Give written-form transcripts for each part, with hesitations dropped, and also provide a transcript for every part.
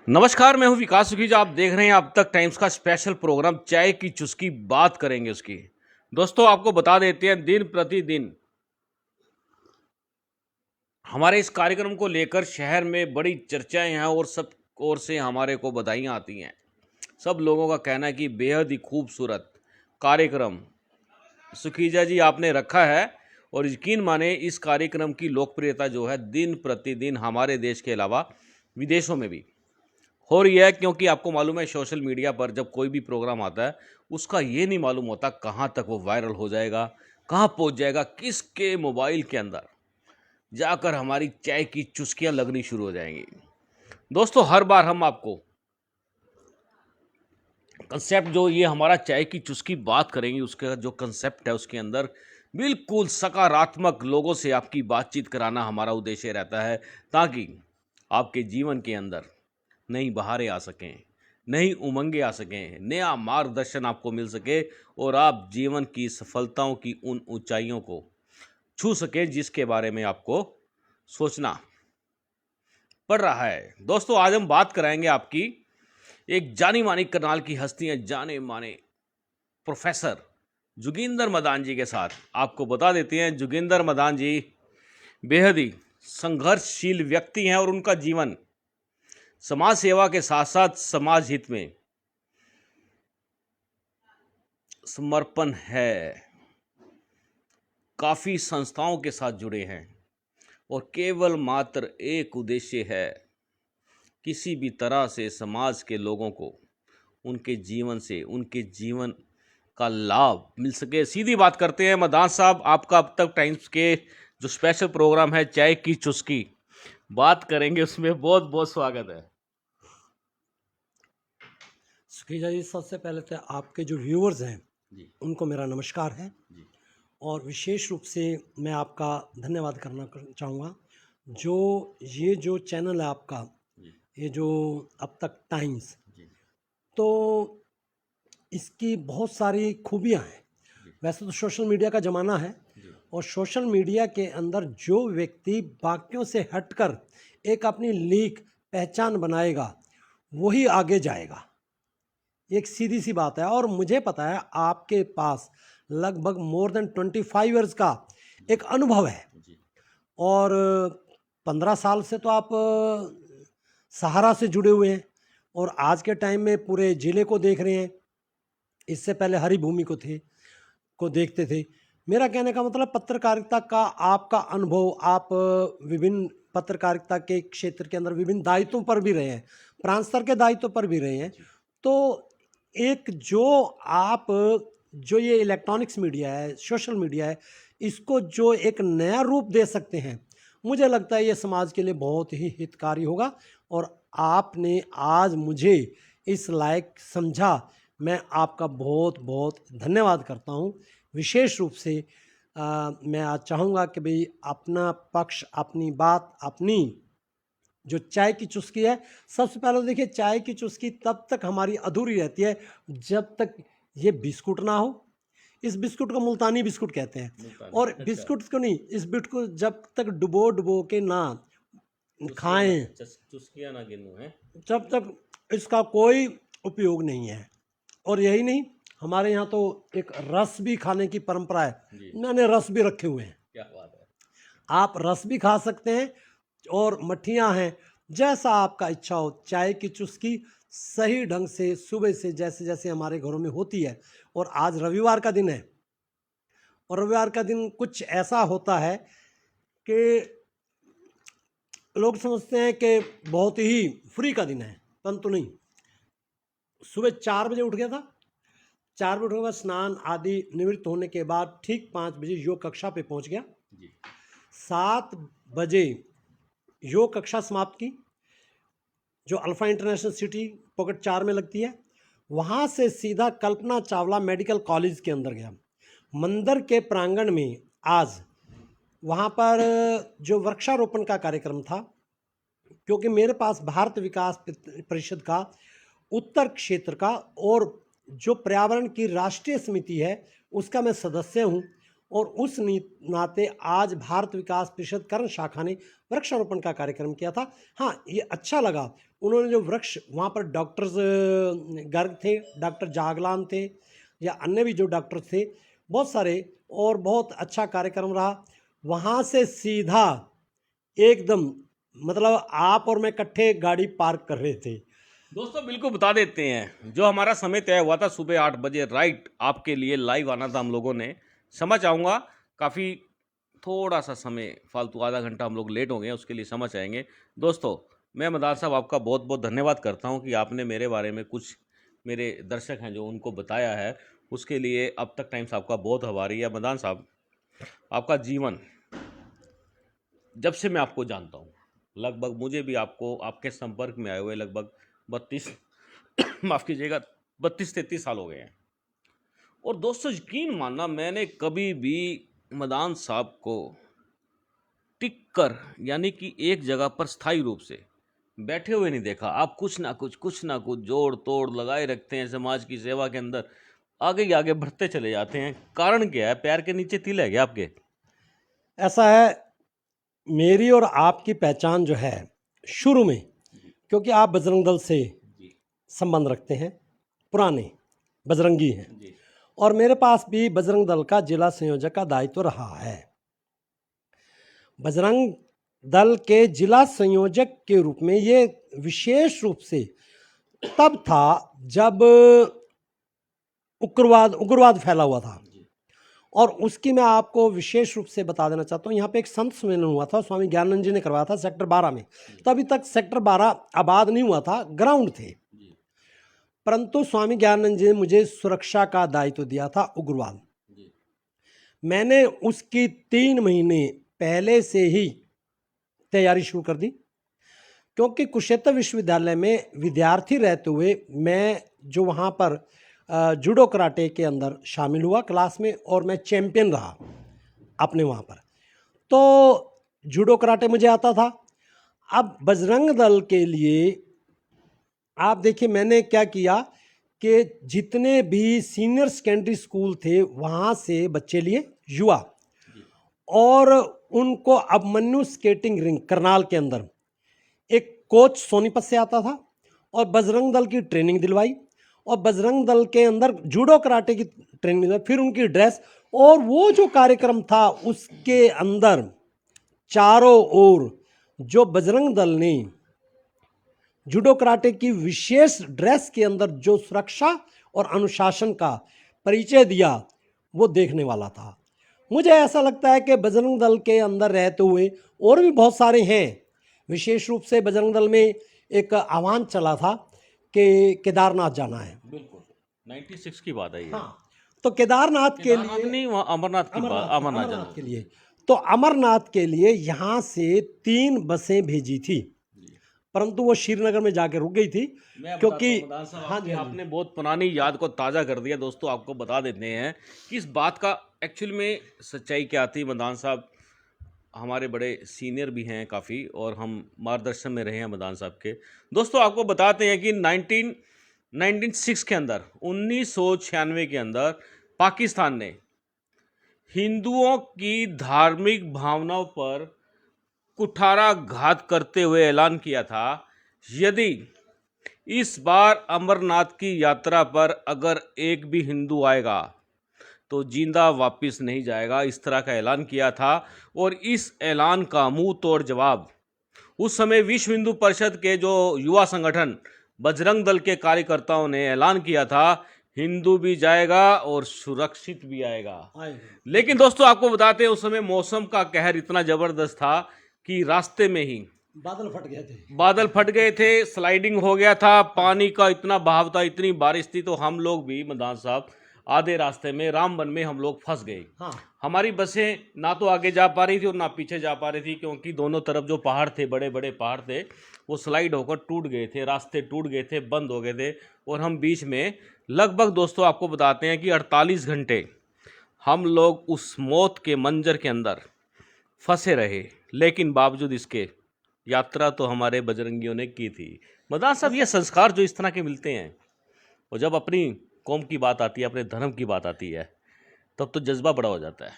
नमस्कार, मैं हूं विकास सुखीजा। आप देख रहे हैं अब तक टाइम्स का स्पेशल प्रोग्राम चाय की चुस्की। बात करेंगे उसकी। दोस्तों, आपको बता देते हैं, दिन प्रतिदिन हमारे इस कार्यक्रम को लेकर शहर में बड़ी चर्चाएं हैं और सब ओर से हमारे को बधाइयां आती हैं। सब लोगों का कहना है कि बेहद ही खूबसूरत कार्यक्रम सुखीजा जी आपने रखा है। और यकीन माने, इस कार्यक्रम की लोकप्रियता जो है दिन प्रतिदिन हमारे देश के अलावा विदेशों में भी हो रही है। क्योंकि आपको मालूम है, सोशल मीडिया पर जब कोई भी प्रोग्राम आता है, उसका ये नहीं मालूम होता कहाँ तक वो वायरल हो जाएगा, कहाँ पहुँच जाएगा, किसके मोबाइल के अंदर जाकर हमारी चाय की चुस्कियाँ लगनी शुरू हो जाएंगी। दोस्तों, हर बार हम आपको कंसेप्ट जो ये हमारा चाय की चुस्की बात करेंगे, उसका जो कंसेप्ट है उसके अंदर बिल्कुल सकारात्मक लोगों से आपकी बातचीत कराना हमारा उद्देश्य रहता है, ताकि आपके जीवन के अंदर नई बहारें आ सकें, नई उमंगें आ सकें, नया मार्गदर्शन आपको मिल सके और आप जीवन की सफलताओं की उन ऊंचाइयों को छू सकें जिसके बारे में आपको सोचना पड़ रहा है। दोस्तों, आज हम बात कराएंगे आपकी एक जानी मानी करनाल की हस्तियां, जाने माने प्रोफेसर जोगिंदर मदान जी के साथ। आपको बता देते हैं, जोगिंदर मदान जी बेहद ही संघर्षशील व्यक्ति हैं और उनका जीवन समाज सेवा के साथ साथ समाज हित में समर्पण है। काफ़ी संस्थाओं के साथ जुड़े हैं और केवल मात्र एक उद्देश्य है, किसी भी तरह से समाज के लोगों को उनके जीवन से उनके जीवन का लाभ मिल सके। सीधी बात करते हैं, मदान साहब, आपका अब तक टाइम्स के जो स्पेशल प्रोग्राम है चाय की चुस्की बात करेंगे, उसमें बहुत बहुत स्वागत है। सुखीजा जी, सबसे पहले तो आपके जो व्यूअर्स हैं जी उनको मेरा नमस्कार है। जी और विशेष रूप से मैं आपका धन्यवाद करना चाहूँगा। जो ये जो चैनल है आपका, जी ये जो अब तक टाइम्स, जी तो इसकी बहुत सारी खूबियाँ हैं। जी वैसे तो सोशल मीडिया का ज़माना है, जी और सोशल मीडिया के अंदर जो व्यक्ति बाकियों से हटकर एक अपनी लीक पहचान बनाएगा, वही आगे जाएगा। एक सीधी सी बात है। और मुझे पता है आपके पास लगभग मोर देन 25 इयर्स का एक अनुभव है। जी और 15 साल से तो आप सहारा से जुड़े हुए हैं, और आज के टाइम में पूरे ज़िले को देख रहे हैं। इससे पहले हरी भूमि को देखते थे। मेरा कहने का मतलब, पत्रकारिता का आपका अनुभव, आप विभिन्न पत्रकारिता के क्षेत्र के अंदर विभिन्न दायित्वों पर भी रहे हैं, प्रांत स्तर के दायित्वों पर भी रहे हैं। तो एक जो आप जो ये इलेक्ट्रॉनिक्स मीडिया है, सोशल मीडिया है, इसको जो एक नया रूप दे सकते हैं, मुझे लगता है ये समाज के लिए बहुत ही हितकारी होगा। और आपने आज मुझे इस लायक समझा, मैं आपका बहुत बहुत धन्यवाद करता हूँ। विशेष रूप से मैं आज चाहूँगा कि भाई अपना पक्ष, अपनी बात, अपनी जो चाय की चुस्की है, सबसे पहले तो देखिए, चाय की चुस्की तब तक हमारी अधूरी रहती है जब तक ये बिस्कुट ना हो। इस बिस्कुट को मुल्तानी बिस्कुट कहते हैं। और अच्छा। बिस्कुट को नहीं, इस बिस्कुट को जब तक डुबो डुबो के ना खाएं, चुस्कियां ना गिनूं है। जब तक इसका कोई उपयोग नहीं है। और यही नहीं, हमारे यहाँ तो एक रस भी खाने की परंपरा है। जी, मैंने रस भी रखे हुए हैं, क्या बात है। आप रस भी खा सकते हैं। और मठियाँ हैं, जैसा आपका इच्छा हो। चाय की चुस्की सही ढंग से सुबह से जैसे जैसे हमारे घरों में होती है। और आज रविवार का दिन है, और रविवार का दिन कुछ ऐसा होता है कि लोग समझते हैं कि बहुत ही फ्री का दिन है, परंतु नहीं। सुबह 4 बजे उठ गया था। 4 बजे उठने के बाद स्नान आदि निवृत्त होने के बाद ठीक 5 बजे योग कक्षा पे पहुंच गया। जी 7 बजे योग कक्षा समाप्त की, जो अल्फा इंटरनेशनल सिटी पॉकेट 4 में लगती है। वहाँ से सीधा कल्पना चावला मेडिकल कॉलेज के अंदर गया। मंदिर के प्रांगण में आज वहाँ पर जो वृक्षारोपण का कार्यक्रम था, क्योंकि मेरे पास भारत विकास परिषद का उत्तर क्षेत्र का और जो पर्यावरण की राष्ट्रीय समिति है, उसका मैं सदस्य हूँ। और उस नाते आज भारत विकास परिषद कर्ण शाखा ने वृक्षारोपण का कार्यक्रम किया था। हाँ, ये अच्छा लगा, उन्होंने जो वृक्ष वहाँ पर डॉक्टर्स गर्ग थे, डॉक्टर जागलान थे, या अन्य भी जो डॉक्टर थे बहुत सारे, और बहुत अच्छा कार्यक्रम रहा। वहाँ से सीधा एकदम मतलब आप और मैं इकट्ठे गाड़ी पार्क कर रहे थे। दोस्तों बिल्कुल बता देते हैं, जो हमारा समय तय हुआ था सुबह 8 बजे राइट आपके लिए लाइव आना था हम लोगों ने। समझ आऊँगा काफ़ी थोड़ा सा समय फालतू आधा घंटा हम लोग लेट हो गए हैं, उसके लिए समझ आएंगे। दोस्तों मैं मदान साहब आपका बहुत बहुत धन्यवाद करता हूं कि आपने मेरे बारे में कुछ मेरे दर्शक हैं जो उनको बताया है, उसके लिए अब तक टाइम्स आपका बहुत आभारी है। मदान साहब आपका जीवन जब से मैं आपको जानता हूँ, लगभग मुझे भी आपको आपके संपर्क में आए हुए लगभग 32 माफ़ कीजिएगा 32-33 साल हो गए हैं। और दोस्तों यकीन मानना, मैंने कभी भी मदान साहब को टिक कर यानी कि एक जगह पर स्थायी रूप से बैठे हुए नहीं देखा। आप कुछ ना कुछ जोड़ तोड़ लगाए रखते हैं समाज की सेवा के अंदर, आगे ही आगे बढ़ते चले जाते हैं। कारण क्या है? पैर के नीचे तिल है क्या आपके? ऐसा है, मेरी और आपकी पहचान जो है शुरू में, क्योंकि आप बजरंग दल से संबंध रखते हैं, पुराने बजरंगी हैं, और मेरे पास भी बजरंग दल का जिला संयोजक का दायित्व रहा है। बजरंग दल के जिला संयोजक के रूप में ये विशेष रूप से तब था जब उग्रवाद फैला हुआ था, और उसकी मैं आपको विशेष रूप से बता देना चाहता हूँ। यहाँ पे एक संत सम्मेलन हुआ था, स्वामी ज्ञानानंद जी ने करवाया था सेक्टर 12 में। तभी तक सेक्टर 12 आबाद नहीं हुआ था, ग्राउंड थे, परंतु स्वामी ज्ञानानंद जी ने मुझे सुरक्षा का दायित्व दिया था उग्रवाद। मैंने उसकी 3 महीने पहले से ही तैयारी शुरू कर दी, क्योंकि कुरुक्षेत्र विश्वविद्यालय में विद्यार्थी रहते हुए मैं जो वहाँ पर जूडो कराटे के अंदर शामिल हुआ क्लास में, और मैं चैंपियन रहा अपने वहाँ पर। तो जूडो कराटे मुझे आता था। अब बजरंग दल के लिए आप देखिए मैंने क्या किया कि जितने भी सीनियर सेकेंडरी स्कूल थे वहाँ से बच्चे लिए युवा, और उनको अभिमन्यु स्केटिंग रिंग करनाल के अंदर एक कोच सोनीपत से आता था, और बजरंग दल की ट्रेनिंग दिलवाई, और बजरंग दल के अंदर जूडो कराटे की ट्रेनिंग दिलवाई, फिर उनकी ड्रेस, और वो जो कार्यक्रम था उसके अंदर चारों ओर जो बजरंग दल ने जूडो कराटे की विशेष ड्रेस के अंदर जो सुरक्षा और अनुशासन का परिचय दिया, वो देखने वाला था। मुझे ऐसा लगता है कि बजरंग दल के अंदर रहते हुए और भी बहुत सारे हैं। विशेष रूप से बजरंग दल में एक आह्वान चला था कि केदारनाथ जाना है। बिल्कुल 96 की बात है ये। हाँ, तो केदारनाथ के लिए नहीं, वहाँ अमरनाथ की बात, अमरनाथ जाना के लिए, तो अमरनाथ के लिए यहाँ से 3 बसें भेजी थी, परंतु वो श्रीनगर में जाके रुक गई थी, क्योंकि हाँ जी, आपने बहुत पुरानी याद को ताज़ा कर दिया। दोस्तों आपको बता देते हैं कि इस बात का एक्चुअल में सच्चाई क्या थी। मदान साहब हमारे बड़े सीनियर भी हैं काफ़ी, और हम मार्गदर्शन में रहे हैं मदान साहब के। दोस्तों आपको बताते हैं कि 1996 के अंदर 1996 के अंदर पाकिस्तान ने हिंदुओं की धार्मिक भावनाओं पर कुठाराघात करते हुए ऐलान किया था, यदि इस बार अमरनाथ की यात्रा पर अगर एक भी हिंदू आएगा तो जिंदा वापस नहीं जाएगा, इस तरह का ऐलान किया था। और इस ऐलान का मुंह तोड़ जवाब उस समय विश्व हिंदू परिषद के जो युवा संगठन बजरंग दल के कार्यकर्ताओं ने ऐलान किया था, हिंदू भी जाएगा और सुरक्षित भी आएगा। लेकिन दोस्तों आपको बताते हैं उस समय मौसम का कहर इतना जबरदस्त था कि रास्ते में ही बादल फट गए थे, स्लाइडिंग हो गया था, पानी का इतना बहाव था, इतनी बारिश थी, तो हम लोग भी मदान साहब आधे रास्ते में रामबन में हम लोग फंस गए। हाँ। हमारी बसें ना तो आगे जा पा रही थी और ना पीछे जा पा रही थी, क्योंकि दोनों तरफ जो पहाड़ थे, बड़े बड़े पहाड़ थे, वो स्लाइड होकर टूट गए थे, रास्ते टूट गए थे, बंद हो गए थे, और हम बीच में लगभग दोस्तों आपको बताते हैं कि 48 घंटे हम लोग उस मौत के मंजर के अंदर फंसे रहे। लेकिन बावजूद इसके यात्रा तो हमारे बजरंगियों ने की थी। मदान साहब ये संस्कार जो इस तरह के मिलते हैं, और जब अपनी कौम की बात आती है, अपने धर्म की बात आती है, तब तो जज्बा बड़ा हो जाता है।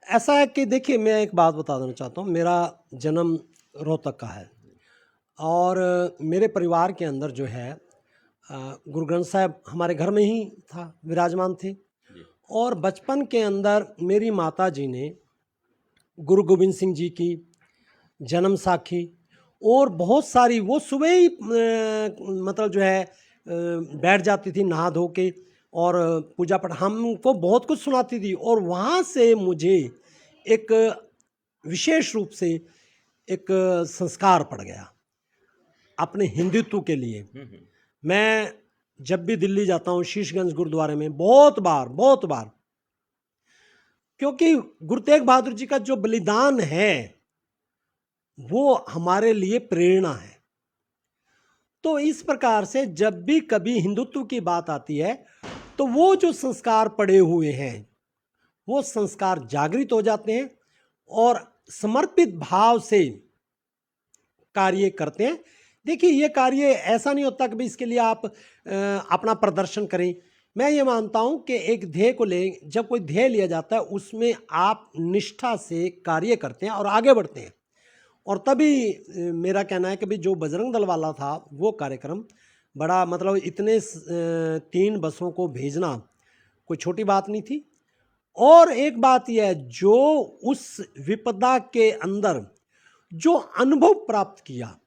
ऐसा है कि देखिए, मैं एक बात बता देना चाहता हूँ। मेरा जन्म रोहतक का है और मेरे परिवार के अंदर जो है गुरु ग्रंथ साहब हमारे घर में ही था, विराजमान थे। जी। और बचपन के अंदर मेरी माता जी ने गुरु गोविंद सिंह जी की जन्म साखी और बहुत सारी, वो सुबह ही मतलब जो है बैठ जाती थी नहा धो के और पूजा पाठ हमको बहुत कुछ सुनाती थी। और वहाँ से मुझे एक विशेष रूप से एक संस्कार पड़ गया अपने हिंदुत्व के लिए। मैं जब भी दिल्ली जाता हूँ शीशगंज गुरुद्वारे में बहुत बार, क्योंकि गुरु तेग बहादुर जी का जो बलिदान है वो हमारे लिए प्रेरणा है। तो इस प्रकार से जब भी कभी हिंदुत्व की बात आती है तो वो जो संस्कार पड़े हुए हैं वो संस्कार जागृत हो जाते हैं और समर्पित भाव से कार्य करते हैं। देखिए, ये कार्य ऐसा नहीं होता कि भाई इसके लिए आप अपना प्रदर्शन करें। मैं ये मानता हूं कि एक ध्येय को ले, जब कोई ध्येय लिया जाता है उसमें आप निष्ठा से कार्य करते हैं और आगे बढ़ते हैं। और तभी मेरा कहना है कि भाई जो बजरंग दल वाला था वो कार्यक्रम बड़ा, मतलब इतने 3 बसों को भेजना कोई छोटी बात नहीं थी। और एक बात यह है, जो उस विपदा के अंदर जो अनुभव प्राप्त किया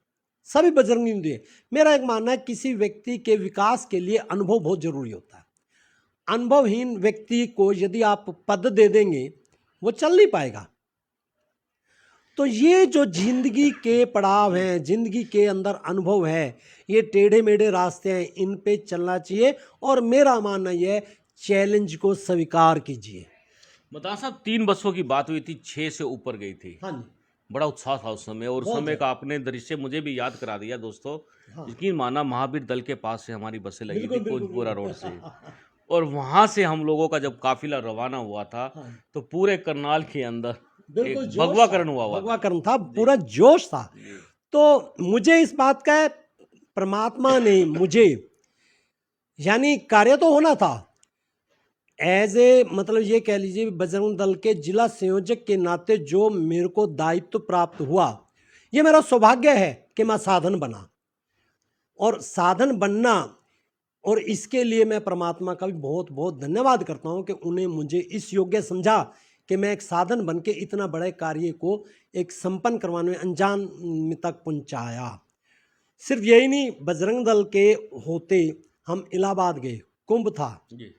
सभी बजरंगी ने दिए। मेरा एक मानना है किसी व्यक्ति के विकास के लिए अनुभव बहुत जरूरी होता है। अनुभवहीन व्यक्ति को यदि आप पद दे देंगे वो चल नहीं पाएगा। तो ये जो जिंदगी के पड़ाव हैं, जिंदगी के अंदर अनुभव है, ये टेढ़े मेढ़े रास्ते हैं, इन पे चलना चाहिए। और मेरा मानना यह है, चैलेंज को स्वीकार कीजिए। मदान साहब, 3 बसों की बात हुई थी, 6 से ऊपर गई थी। हाँ जी, बड़ा उत्साह था उस समय, और उस बहुत समय का ज़्यादा। आपने दृश्य मुझे भी याद करा दिया दोस्तों। हाँ, यकीन माना, महावीर दल के पास से हमारी बसें लगी थी बिल्कुल बिल्कुल कोटपुरा रोड बिल्कुल। से, और वहां से हम लोगों का जब काफिला रवाना हुआ था हाँ, तो पूरे करनाल के अंदर बिल्कुल एक जोश था, भगवाकरण हुआ भगवा था। कर्म था, पूरा जोश था। जी। तो मुझे इस बात का है, परमात्मा ने मुझे, यानी कार्य तो होना था एज ए, मतलब ये कह लीजिए बजरंग दल के जिला संयोजक के नाते जो मेरे को दायित्व प्राप्त हुआ, ये मेरा सौभाग्य है कि मैं साधन बना। और साधन बनना, और इसके लिए मैं परमात्मा का भी बहुत बहुत धन्यवाद करता हूं कि उन्हें मुझे इस योग्य समझा कि मैं एक साधन बन के इतना बड़े कार्य को एक संपन्न करवाने में, अंजाम तक पहुंचाया। सिर्फ यही नहीं, बजरंग दल के होते हम इलाहाबाद गए, कुंभ था, जी।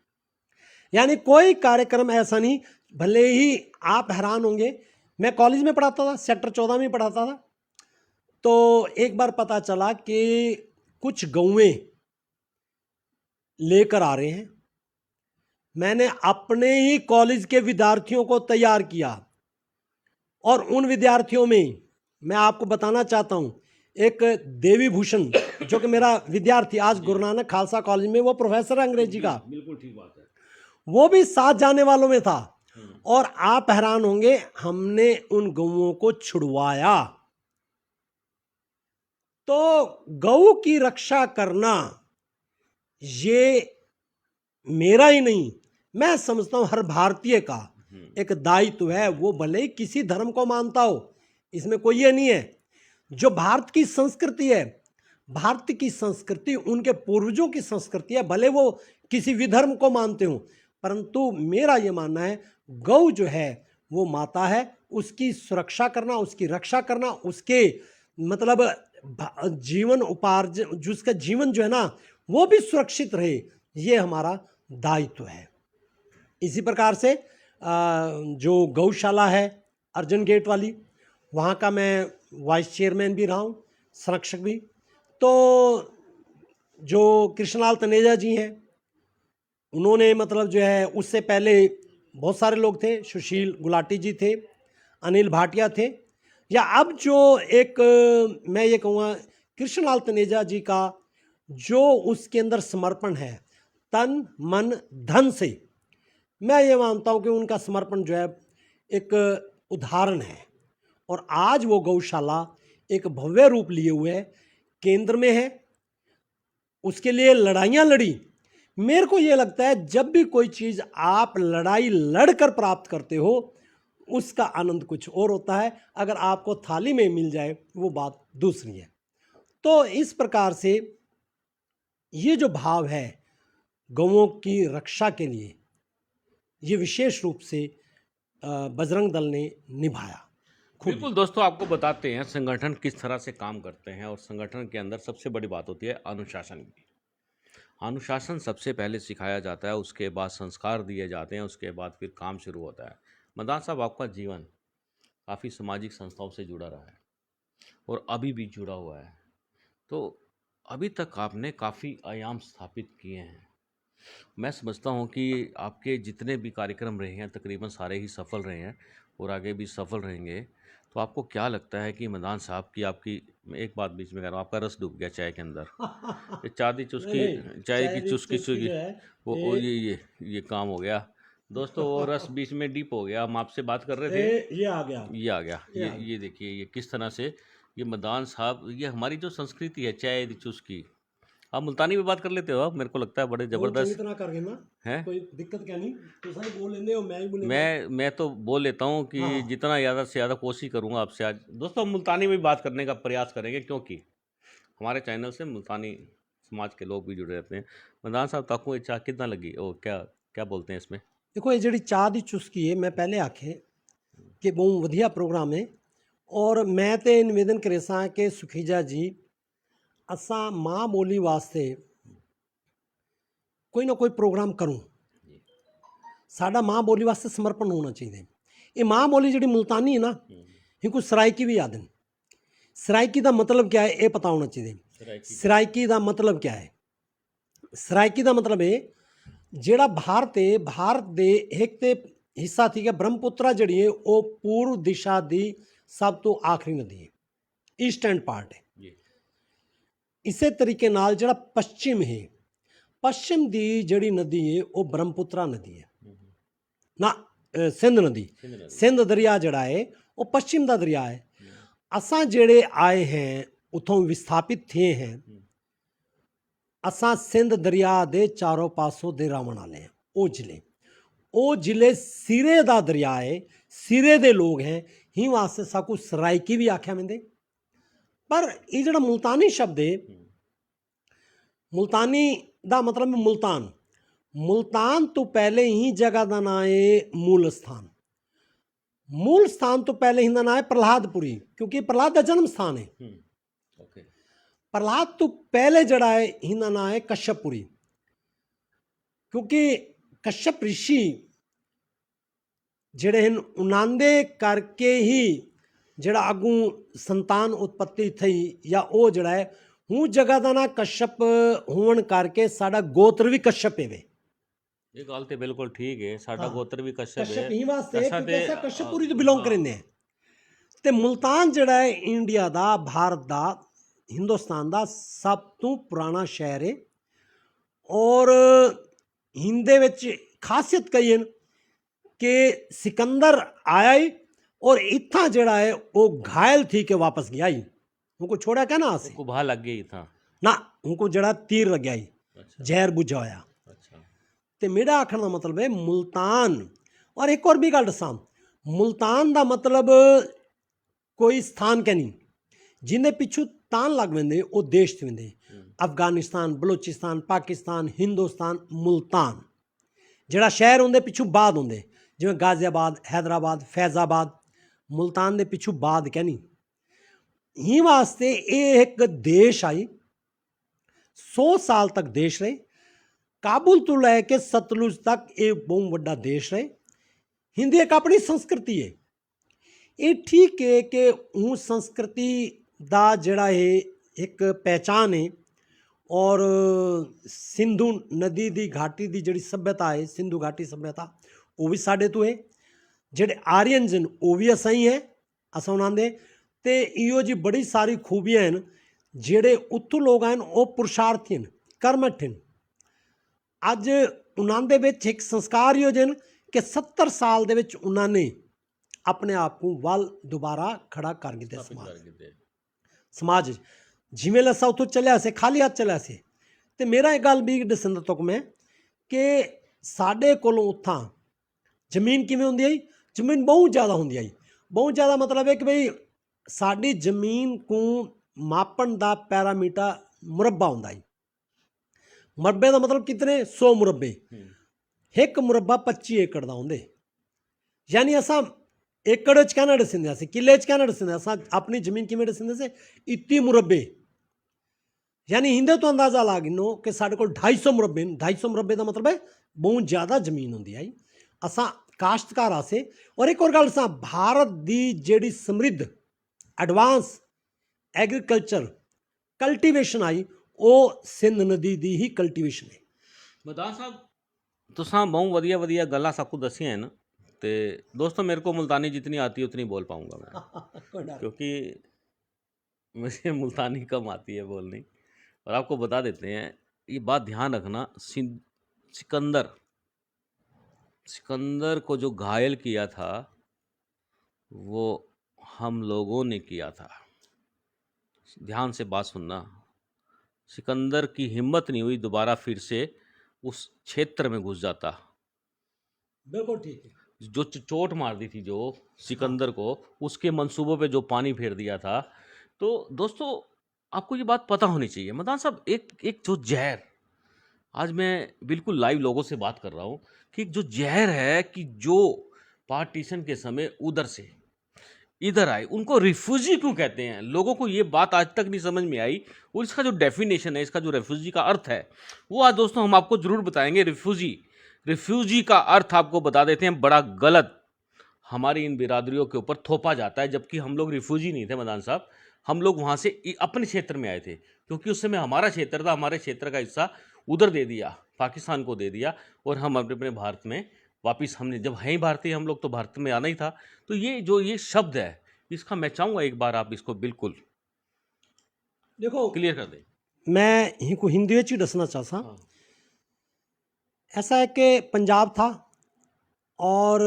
यानी कोई कार्यक्रम ऐसा नहीं। भले ही आप हैरान होंगे, मैं कॉलेज में पढ़ाता था, सेक्टर 14 में पढ़ाता था। तो एक बार पता चला कि कुछ गौएं लेकर आ रहे हैं। मैंने अपने ही कॉलेज के विद्यार्थियों को तैयार किया, और उन विद्यार्थियों में मैं आपको बताना चाहता हूं, एक देवी भूषण जो कि मेरा विद्यार्थी आज गुरु नानक खालसा कॉलेज में, वो प्रोफेसर है अंग्रेजी का, बिल्कुल ठीक बात है। वो भी साथ जाने वालों में था। और आप हैरान होंगे, हमने उन गौओं को छुड़वाया। तो गौ की रक्षा करना ये मेरा ही नहीं, मैं समझता हूं हर भारतीय का एक दायित्व है। वो भले ही किसी धर्म को मानता हो, इसमें कोई ये नहीं है। जो भारत की संस्कृति है, भारत की संस्कृति उनके पूर्वजों की संस्कृति है, भले वो किसी विधर्म को मानते हो, परंतु मेरा ये मानना है गौ जो है वो माता है, उसकी सुरक्षा करना, उसकी रक्षा करना, उसके मतलब जीवन उपार्जन, जिसका जीवन जो है ना वो भी सुरक्षित रहे, ये हमारा दायित्व है। इसी प्रकार से जो गौशाला है अर्जन गेट वाली, वहाँ का मैं वाइस चेयरमैन भी रहा हूँ, संरक्षक भी। तो जो कृष्णलाल तनेजा जी हैं, उन्होंने मतलब जो है, उससे पहले बहुत सारे लोग थे, सुशील गुलाटी जी थे, अनिल भाटिया थे, या अब जो एक मैं ये कहूँगा कृष्णलाल तनेजा जी का जो उसके अंदर समर्पण है तन मन धन से, मैं ये मानता हूँ कि उनका समर्पण जो है एक उदाहरण है। और आज वो गौशाला एक भव्य रूप लिए हुए है, केंद्र में है, उसके लिए लड़ाइयाँ लड़ी। मेरे को ये लगता है जब भी कोई चीज़ आप लड़ाई लड़कर प्राप्त करते हो उसका आनंद कुछ और होता है, अगर आपको थाली में मिल जाए वो बात दूसरी है। तो इस प्रकार से ये जो भाव है गौओं की रक्षा के लिए, ये विशेष रूप से बजरंग दल ने निभाया। बिल्कुल दोस्तों, आपको बताते हैं संगठन किस तरह से काम करते हैं, और संगठन के अंदर सबसे बड़ी बात होती है अनुशासन की। अनुशासन सबसे पहले सिखाया जाता है, उसके बाद संस्कार दिए जाते हैं, उसके बाद फिर काम शुरू होता है। मदान साहब, आपका जीवन काफ़ी सामाजिक संस्थाओं से जुड़ा रहा है और अभी भी जुड़ा हुआ है, तो अभी तक आपने काफ़ी आयाम स्थापित किए हैं। मैं समझता हूँ कि आपके जितने भी कार्यक्रम रहे हैं तकरीबन सारे ही सफल रहे हैं और आगे भी सफल रहेंगे। तो आपको क्या लगता है कि मदान साहब की आपकी, मैं एक बात बीच में कह रहा हूँ, आपका रस डूब गया चाय के अंदर। ये चाय नहीं चुस्की, नहीं, चाय की चाय दी चुस्की चुस्की चुस्की, जो है वो ये काम हो गया दोस्तों, वो रस बीच में डीप हो गया। हम आपसे बात कर रहे थे, ये आ गया, ये आ गया। ये आ गया। ये देखिए, ये किस तरह से ये मदान साहब, ये हमारी जो संस्कृति है चाय दी चुस्की। आप मुल्तानी में बात कर लेते हो आप, मेरे को लगता है बड़े बोल चंगी ज़बरदस्त तरह कर ना, हैं। कोई दिक्कत क्या नहीं, तो सारे बोल लेंगे और मैं ही बोलेंगे। मैं तो बोल लेता हूँ कि हाँ जितना ज़्यादा से ज़्यादा कोशिश करूँगा आपसे आज। दोस्तों, हम मुल्तानी में भी बात करने का प्रयास करेंगे, क्योंकि हमारे चैनल से मुल्तानी समाज के लोग भी जुड़े रहते हैं। मदान साहब, ताकू ये चाह कितना लगी, ओ क्या क्या बोलते हैं इसमें? देखो, ये जी चाह दी चुस्की है, मैं पहले आखे कि बहुत वधिया प्रोग्राम है, और मैं तो निवेदन करे सा कि सुखीजा जी, असा माँ बोली वास्ते कोई ना कोई प्रोग्राम करूँ। साडा माँ बोली वास्ते समर्पण होना चाहिए। ये माँ बोली जी मुल्तानी है ना, इनको सराइकी भी याद है। सराइकी का मतलब क्या है ये पता होना चाहिए। सराइकी का मतलब क्या है? सराइकी का मतलब है ਜਿਹੜਾ भारत है, भारत ਦੇ एक ਤੇ ਹਿੱਸਾ ਠੀਕ ਹੈ ब्रह्मपुत्रा ਜਿਹੜੀ ਹੈ ਉਹ ਪੂਰਬ ਦਿਸ਼ਾ ਦੀ ਸਭ ਤੋਂ ਆਖਰੀ ਨਦੀ ਹੈ, ਈਸਟਰਨ ਪਾਰਟ ਹੈ। ਇਸੇ ਤਰੀਕੇ ਨਾਲ ਜਿਹੜਾ ਪੱਛਮ ਹੈ, ਪੱਛਮ ਦੀ ਜਿਹੜੀ ਨਦੀ ਹੈ ਉਹ ਬ੍ਰਹਮਪੁੱਤਰਾ ਨਦੀ ਹੈ ਨਾ, ਸਿੰਧ ਨਦੀ। ਸਿੰਧ ਦਰਿਆ ਜਿਹੜਾ ਹੈ ਉਹ ਪੱਛਮ ਦਾ ਦਰਿਆ ਹੈ। असा जेड़े आए हैं उतों विस्थापित थे हैं, असा सिंध दरिया दे चारों पासों दे रावण वाले हैं। वो जिले सिरे दा दरिया है, सिरे दे लोग हैं, ही वास्ते साकू सराइकी भी आख्या मैंने। पर ये जड़ा मुल्तानी शब्द है, मुल्तानी दा मतलब मुल्तान, मुल्तान तो पहले ही जगह का नाम है मूल स्थान। मूल स्थान तो पहले ही नाम है प्रहलादपुरी, क्योंकि प्रहलाद का जन्म स्थान है। प्रहलाद तो पहले जड़ा है हिंदा नाम है कश्यपपुरी, क्योंकि कश्यप ऋषि जड़े हैं उनांदे करके ही जड़ा अगू संतान उत्पत्ति थी, या वो जड़ा है हूँ जगह का ना कश्यप होने करके साड़ा गोत्र भी कश्यप है। ये गल तो बिल्कुल ठीक है, साडा हाँ, गोत्र भी कश्यप है। कश्यप ही वास्ते असां क्योंकि ते- असां कश्यपपुरी तो बिलोंग करने हैं। ते मुल्तान जड़ा है इंडिया दा, भारत दा, हिंदुस्तान दा सब तो पुराना शहर है। और हिंदे विच खासियत कही है कि सिकंदर आया ही और इत्था जड़ा है वो घायल थी के वापस गया ही, उनको छोड़ा क्या ना आसे उनको भा लग गई था। ना, उनको जड़ा तीर लग गया ही, अच्छा जहर बुझा होया। अच्छा। ते मेरा आखण का मतलब है मुल्तान। और एक और भी गल दसा, मुल्तान का मतलब कोई स्थान क्या नहीं, जिन्हें पिछू तान लग वेंदे वो देश च वेंदे। अफगानिस्तान, बलोचिस्तान, पाकिस्तान, हिंदुस्तान, मुल्तान जड़ा शहर होंदे पिछू बाद होंदे, जिवें गाजियाबाद, हैदराबाद, फैजाबाद, मुल्तान दे पिछू बाद क्या नहीं। ही वास्ते ये एक देश आई, 100 साल तक देश रहे। काबुल तो लैके सतलुज तक एक बहुत बड़ा देश रहे। हिंदी एक अपनी संस्कृति है। ये ठीक है कि उस संस्कृति दा जड़ा है एक पहचान है। और सिंधु नदी दी घाटी दी जड़ी सभ्यता है, सिंधु घाटी सभ्यता, वो भी साढ़े तो है। जेडे आर्यन जन वो भी असा ही है, असा उन्होंने। तो इो जी बड़ी सारी खूबियां हैं, जेडे उत्तों लोग हैं वो पुरुषार्थी हैं, कर्मठ हैं। अज उन्होंने विच एक संस्कार योजन कि 70 साल दे विच उन्होंने अपने आप को वल दोबारा खड़ा कर दिया समाज। जिमें लसा उतो चलिया से खाली हाथ चलिया से। तो मेरा एक गल भी दसन तुक मैं कि साडे कोलों उत्थां जमीन किवें हुंदी है, ਜ਼ਮੀਨ ਬਹੁਤ ਜ਼ਿਆਦਾ ਹੁੰਦੀ ਹੈ ਜੀ। ਬਹੁਤ ਜ਼ਿਆਦਾ ਮਤਲਬ ਹੈ ਕਿ ਬਈ ਸਾਡੀ ਜ਼ਮੀਨ ਨੂੰ ਮਾਪਣ ਦਾ ਪੈਰਾਮੀਟਰ ਮੁਰੱਬਾ ਹੁੰਦਾ ਜੀ। ਮੁਰੱਬੇ ਦਾ ਮਤਲਬ ਕਿਤਨੇ 100 ਮੁਰੱਬੇ, ਇੱਕ ਮੁਰੱਬਾ 25 ਏਕੜ ਦਾ ਹੁੰਦੇ। ਯਾਨੀ ਅਸਾਂ ਏਕੜ ਚ ਕਹਿਣਾ ਡਸਿੰਦੇ ਸੀ, ਕਿੱਲੇ ਚ ਕਹਿਣਾ ਡਸਿੰਦੇ ਅਸਾਂ ਆਪਣੀ ਜ਼ਮੀਨ ਕਿਵੇਂ ਡਸਿੰਦੇ ਸੀ 21 ਮੁਰੱਬੇ। यानी हिंदे तो अंदाजा ला गिनो कि साढ़े को 250 मुरब्बे, 250 मुरब्बे का मतलब है बहुत ज़्यादा जमीन होंगी आई असा काश्तकार आसे। और एक और गल सा भारत दी जेड़ी समृद्ध एडवांस एग्रीकल्चर कल्टीवेशन आई वो सिंध नदी दी ही कल्टीवेशन है। मदान साहब तुसां बहुत वधिया वधिया गल्लां साकू दसियां हैं ना, तो दोस्तों मेरे को मुल्तानी जितनी आती है उतनी बोल पाऊंगा मैं क्योंकि मुझे मुल्तानी कम आती है बोलनी। और आपको बता देते हैं ये बात ध्यान रखना, सिकंदर को जो घायल किया था वो हम लोगों ने किया था। ध्यान से बात सुनना, सिकंदर की हिम्मत नहीं हुई दोबारा फिर से उस क्षेत्र में घुस जाता। बिल्कुल ठीक है। जो चोट मार दी थी जो सिकंदर को, उसके मंसूबों पे जो पानी फेर दिया था। तो दोस्तों आपको ये बात पता होनी चाहिए। मदान साहब एक जो जहर, आज मैं बिल्कुल लाइव लोगों से बात कर रहा हूँ कि जो जहर है कि जो पार्टीशन के समय उधर से इधर आए उनको रिफ्यूजी क्यों कहते हैं, लोगों को ये बात आज तक नहीं समझ में आई। और इसका जो डेफिनेशन है, इसका जो रिफ्यूजी का अर्थ है वो आज दोस्तों हम आपको जरूर बताएंगे। रिफ्यूजी का अर्थ आपको बता देते हैं, बड़ा गलत हमारी इन बिरादरियों के ऊपर थोपा जाता है, जबकि हम लोग रिफ्यूजी नहीं थे मदान साहब। हम लोग वहाँ से अपने क्षेत्र में आए थे, क्योंकि उस समय हमारा क्षेत्र था, हमारे क्षेत्र का हिस्सा उधर दे दिया, पाकिस्तान को दे दिया, और हम अपने भारत में वापस, हमने जब हैं ही भारतीय हम लोग तो भारत में आना ही था। तो ये जो ये शब्द है इसका मैं चाहूँगा एक बार आप इसको बिल्कुल देखो क्लियर कर दें। मैं इनको हिंदी में ही दसना चाहता। हाँ। ऐसा है कि पंजाब था और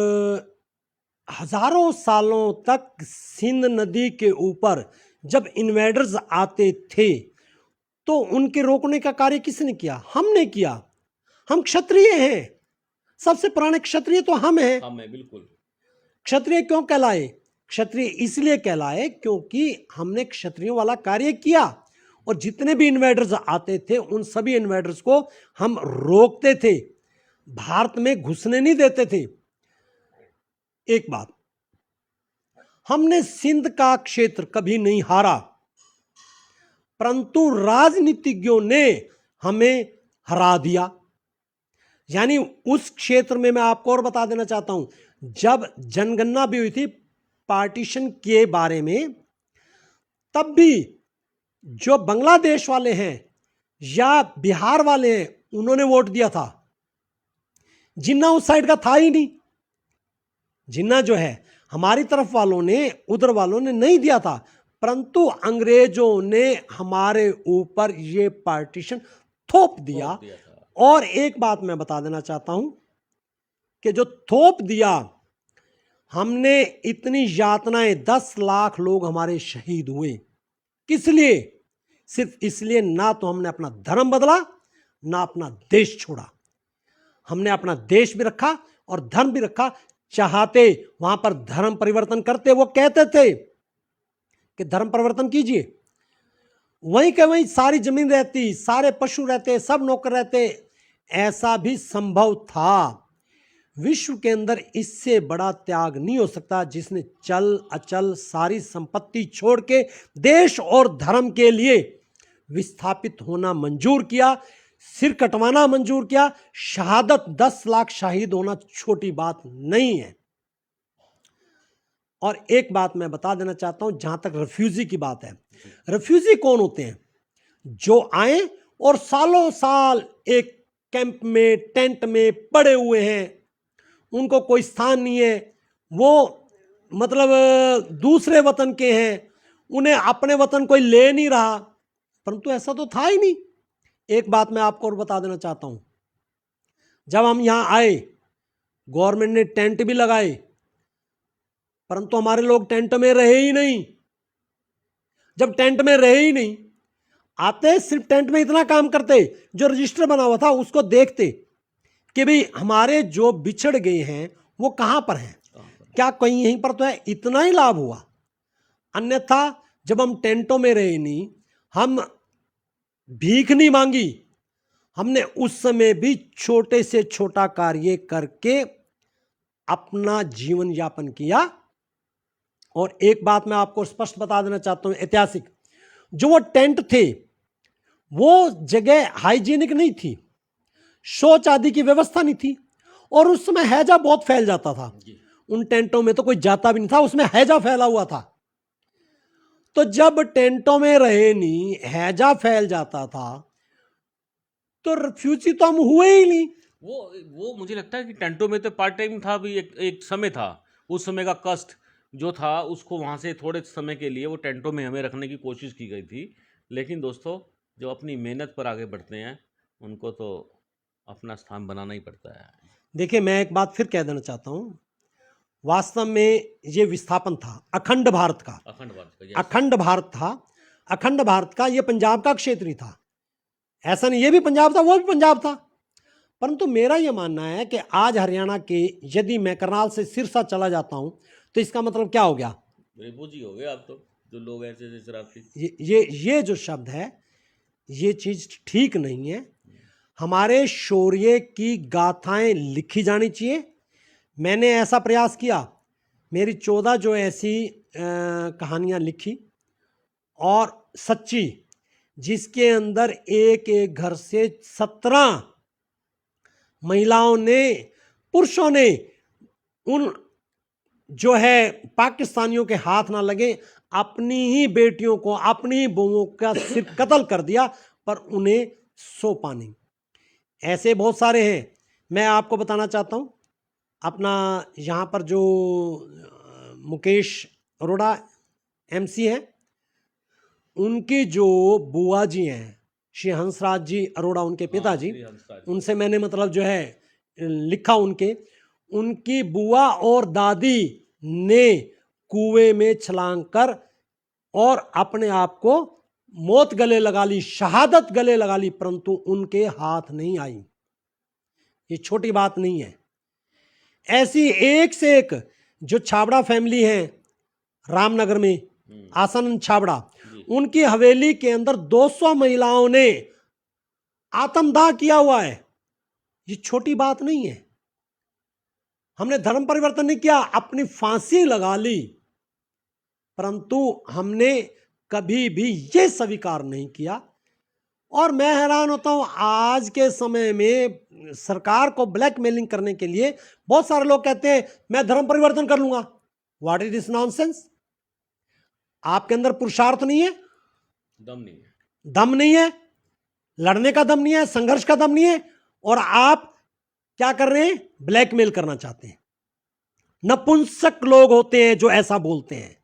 हजारों सालों तक सिंध नदी के ऊपर जब इन्वेडर्स आते थे तो उनके रोकने का कार्य किसने किया? हमने किया। हम क्षत्रिय हैं, सबसे पुराने क्षत्रिय तो हम हैं। बिल्कुल। क्षत्रिय क्यों कहलाए? क्षत्रिय इसलिए कहलाए क्योंकि हमने क्षत्रियों वाला कार्य किया, और जितने भी इन्वेडर्स आते थे उन सभी इन्वेडर्स को हम रोकते थे, भारत में घुसने नहीं देते थे। एक बात, हमने सिंध का क्षेत्र कभी नहीं हारा, परंतु राजनीतिज्ञों ने हमें हरा दिया। यानी उस क्षेत्र में मैं आपको और बता देना चाहता हूं, जब जनगणना भी हुई थी पार्टीशन के बारे में, तब भी जो बांग्लादेश वाले हैं या बिहार वाले हैं उन्होंने वोट दिया था। जिन्ना उस साइड का था ही नहीं। जिन्ना जो है हमारी तरफ वालों ने, उधर वालों ने नहीं दिया था, परंतु अंग्रेजों ने हमारे ऊपर ये पार्टीशन थोप दिया। और एक बात मैं बता देना चाहता हूं कि जो थोप दिया, हमने इतनी यातनाएं, 10 लाख लोग हमारे शहीद हुए। किस लिए? सिर्फ इसलिए ना तो हमने अपना धर्म बदला ना अपना देश छोड़ा। हमने अपना देश भी रखा और धर्म भी रखा। चाहते वहां पर धर्म परिवर्तन करते, वो कहते थे कि धर्म परिवर्तन कीजिए, वहीं के वहीं सारी जमीन रहती, सारे पशु रहते, सब नौकर रहते, ऐसा भी संभव था। विश्व के अंदर इससे बड़ा त्याग नहीं हो सकता जिसने चल अचल सारी संपत्ति छोड़ के देश और धर्म के लिए विस्थापित होना मंजूर किया, सिर कटवाना मंजूर किया। शहादत 10 लाख शहीद होना छोटी बात नहीं है। और एक बात मैं बता देना चाहता हूं, जहां तक रिफ्यूजी की बात है, रिफ्यूजी कौन होते हैं? जो आए और सालों साल एक कैंप में, टेंट में पड़े हुए हैं, उनको कोई स्थान नहीं है, वो मतलब दूसरे वतन के हैं, उन्हें अपने वतन कोई ले नहीं रहा। परंतु ऐसा तो था ही नहीं। एक बात मैं आपको और बता देना चाहता हूं, जब हम यहां आए गवर्नमेंट ने टेंट भी लगाए, परंतु हमारे लोग टेंट में रहे ही नहीं। जब टेंट में रहे ही नहीं, आते सिर्फ टेंट में इतना काम करते, जो रजिस्टर बना हुआ था उसको देखते कि भाई हमारे जो बिछड़ गए हैं वो कहां पर हैं, क्या कहीं यहीं पर तो है, इतना ही लाभ हुआ। अन्यथा जब हम टेंटों में रहे नहीं, हम भीख नहीं मांगी, हमने उस समय भी छोटे से छोटा कार्य करके अपना जीवन यापन किया। और एक बात मैं आपको स्पष्ट बता देना चाहता हूं, ऐतिहासिक, जो वो टेंट थे वो जगह हाइजीनिक नहीं थी, शौच आदि की व्यवस्था नहीं थी, और उस समय हैजा बहुत फैल जाता था। उन टेंटों में तो कोई जाता भी नहीं था, उसमें हैजा फैला हुआ था। तो जब टेंटों में रहे नहीं, हैजा फैल जाता था, तो रिफ्यूजी तो हम हुए ही नहीं। वो मुझे लगता है कि टेंटों में तो पार्ट टाइम था भी, एक समय था, उस समय का कष्ट जो था उसको वहाँ से थोड़े समय के लिए वो टेंटों में हमें रखने की कोशिश की गई थी। लेकिन दोस्तों, जो अपनी मेहनत पर आगे बढ़ते हैं उनको तो अपना स्थान बनाना ही पड़ता है। देखिए, मैं एक बात फिर कह देना चाहता हूं, वास्तव में ये विस्थापन था अखंड भारत का। अखंड भारत का, yes। अखंड भारत था, अखंड भारत का। ये पंजाब का क्षेत्र ही था, ऐसा नहीं ये भी पंजाब था, वो भी पंजाब था। परंतु मेरा ये मानना है कि आज हरियाणा के, यदि मैं करनाल से सिरसा चला जाता हूं तो इसका मतलब क्या हो गया? रेबूजी हो गए आप तो, जो लोग ऐसे ऐसे शरारती। ये जो शब्द है, ये चीज ठीक नहीं है। हमारे शौर्य की गाथाएं लिखी जानी चाहिए। मैंने ऐसा प्रयास किया, मेरी 14 जो ऐसी कहानियां लिखी, और सच्ची, जिसके अंदर एक एक घर से 17 महिलाओं ने, पुरुषों ने, उन जो है पाकिस्तानियों के हाथ ना लगे, अपनी ही बेटियों को, अपनी ही बहुओं का सिर कत्ल कर दिया, पर उन्हें सौंपा नहीं। ऐसे बहुत सारे हैं। मैं आपको बताना चाहता हूं, अपना यहाँ पर जो मुकेश अरोड़ा एमसी हैं, उनकी जो बुआ जी हैं, श्री हंसराज जी अरोड़ा, उनके पिताजी, उनसे मैंने मतलब जो है लिखा, उनकी बुआ और दादी ने कुएं में छलांग कर और अपने आप को मौत गले लगा ली, शहादत गले लगा ली, परंतु उनके हाथ नहीं आई। ये छोटी बात नहीं है। ऐसी एक से एक जो छाबड़ा फैमिली है रामनगर में, आसानंद छाबड़ा, उनकी हवेली के अंदर 200 महिलाओं ने आत्मदाह किया हुआ है। ये छोटी बात नहीं है। हमने धर्म परिवर्तन नहीं किया, अपनी फांसी लगा ली, परंतु हमने कभी भी ये स्वीकार नहीं किया। और मैं हैरान होता हूं, आज के समय में सरकार को ब्लैकमेलिंग करने के लिए बहुत सारे लोग कहते हैं मैं धर्म परिवर्तन कर लूंगा। What is this nonsense? आपके अंदर पुरुषार्थ नहीं है, दम नहीं है, दम नहीं है, लड़ने का दम नहीं है, संघर्ष का दम नहीं है, और आप क्या कर रहे हैं? ब्लैकमेल करना चाहते हैं। नपुंसक लोग होते हैं जो ऐसा बोलते हैं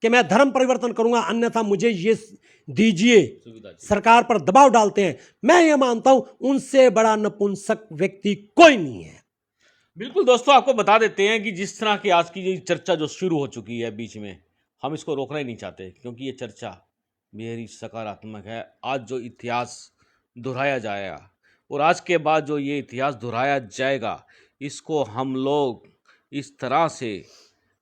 कि मैं धर्म परिवर्तन करूंगा, अन्यथा मुझे ये दीजिए, सरकार पर दबाव डालते हैं। मैं ये मानता हूं उनसे बड़ा नपुंसक व्यक्ति कोई नहीं है। बिल्कुल दोस्तों, आपको बता देते हैं कि जिस तरह की आज की ये चर्चा जो शुरू हो चुकी है बीच में, हम इसको रोकना ही नहीं चाहते, क्योंकि ये चर्चा मेरी सकारात्मक है। आज जो इतिहास दोहराया जाएगा, और आज के बाद जो ये इतिहास दोहराया जाएगा, इसको हम लोग इस तरह से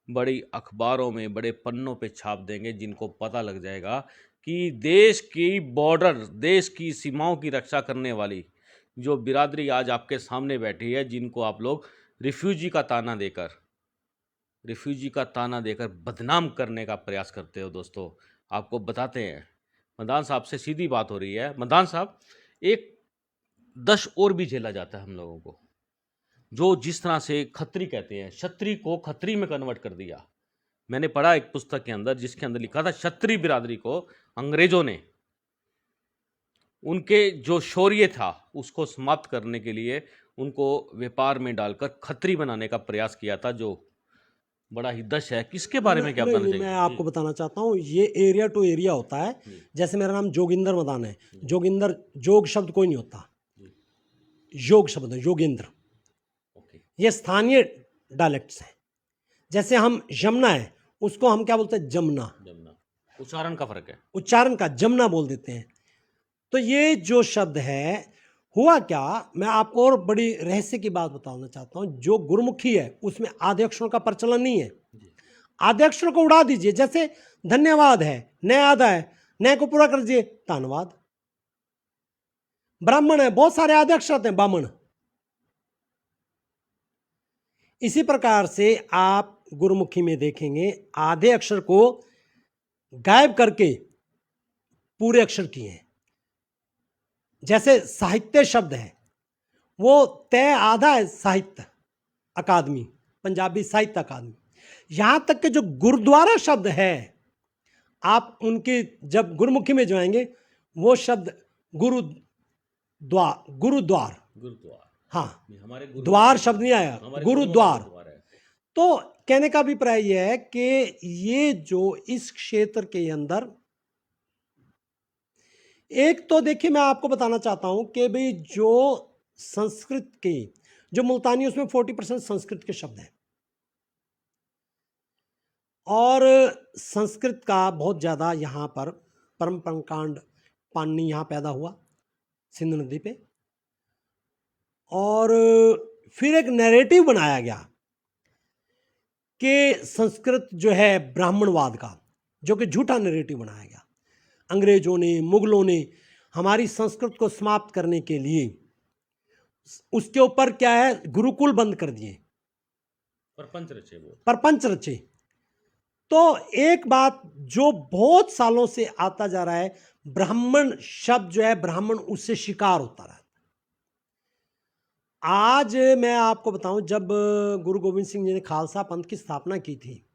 बड़ी अखबारों में, बड़े पन्नों पे छाप देंगे, जिनको पता लग जाएगा कि देश की बॉर्डर, देश की सीमाओं की रक्षा करने वाली जो बिरादरी आज आपके सामने बैठी है, जिनको आप लोग रिफ्यूजी का ताना देकर बदनाम करने का प्रयास करते हो। दोस्तों, आपको बताते हैं, मदान साहब से सीधी बात हो रही है। मदान साहब, एक दश और भी झेला जाता है हम लोगों को, जो जिस तरह से खत्री कहते हैं, क्षत्रिय को खत्री में कन्वर्ट कर दिया। मैंने पढ़ा एक पुस्तक के अंदर, जिसके अंदर लिखा था क्षत्रिय बिरादरी को अंग्रेजों ने उनके जो शौर्य था उसको समाप्त करने के लिए उनको व्यापार में डालकर खत्री बनाने का प्रयास किया था, जो बड़ा ही दश है। किसके बारे में क्या बताना चाहिए? मैं आपको बताना चाहता हूँ, ये एरिया टू एरिया होता है। जैसे मेरा नाम जोगिंदर मदान है, जोगिंदर, जोग शब्द कोई नहीं होता, योग शब्द है, योगेंद्र। ये स्थानीय डायलेक्ट्स हैं। जैसे हम यमुना है, उसको हम क्या बोलते हैं? जमुना। उच्चारण का फर्क है, उच्चारण का जमुना बोल देते हैं। तो ये जो शब्द है, हुआ क्या, मैं आपको और बड़ी रहस्य की बात बताना चाहता हूँ। जो गुरुमुखी है उसमें आधे अक्षरों का प्रचलन नहीं है। आधे अक्षरों को उड़ा दीजिए, जैसे धन्यवाद है, न आधा है, न को पूरा कर दीजिए धन्यवाद। ब्राह्मण है, बहुत सारे आधे अक्षर आते हैं, ब्राह्मण। इसी प्रकार से आप गुरुमुखी में देखेंगे आधे अक्षर को गायब करके पूरे अक्षर किए हैं। जैसे साहित्य शब्द है, वो तय आधा है, साहित्य अकादमी, पंजाबी साहित्य अकादमी। यहां तक कि जो गुरुद्वारा शब्द है, आप उनके जब गुरुमुखी में जो आएंगे वो शब्द गुरुद्वार, गुरुद्वार, हाँ, नहीं, हमारे द्वार शब्द नहीं आया, हमारे गुरुद्वार। गुरुद्वार है। तो कहने का अभिप्राय यह है कि ये जो इस क्षेत्र के अंदर, एक तो देखिए मैं आपको बताना चाहता हूं कि भाई जो संस्कृत के, जो मुल्तानी, उसमें 40% संस्कृत के शब्द हैं, और संस्कृत का बहुत ज़्यादा यहाँ पर परम कांड पाणिनि यहाँ पैदा हुआ सिंध नदी पे, और फिर एक नैरेटिव बनाया गया कि संस्कृत जो है ब्राह्मणवाद का, जो कि झूठा नैरेटिव बनाया गया। अंग्रेजों ने, मुगलों ने हमारी संस्कृत को समाप्त करने के लिए उसके ऊपर क्या है, गुरुकुल बंद कर दिए, परपंच रचे। तो एक बात जो बहुत सालों से आता जा रहा है, ब्राह्मण शब्द जो है, ब्राह्मण उससे शिकार होता रहा। आज मैं आपको बताऊं, जब गुरु गोविंद सिंह जी ने खालसा पंथ की स्थापना की थी,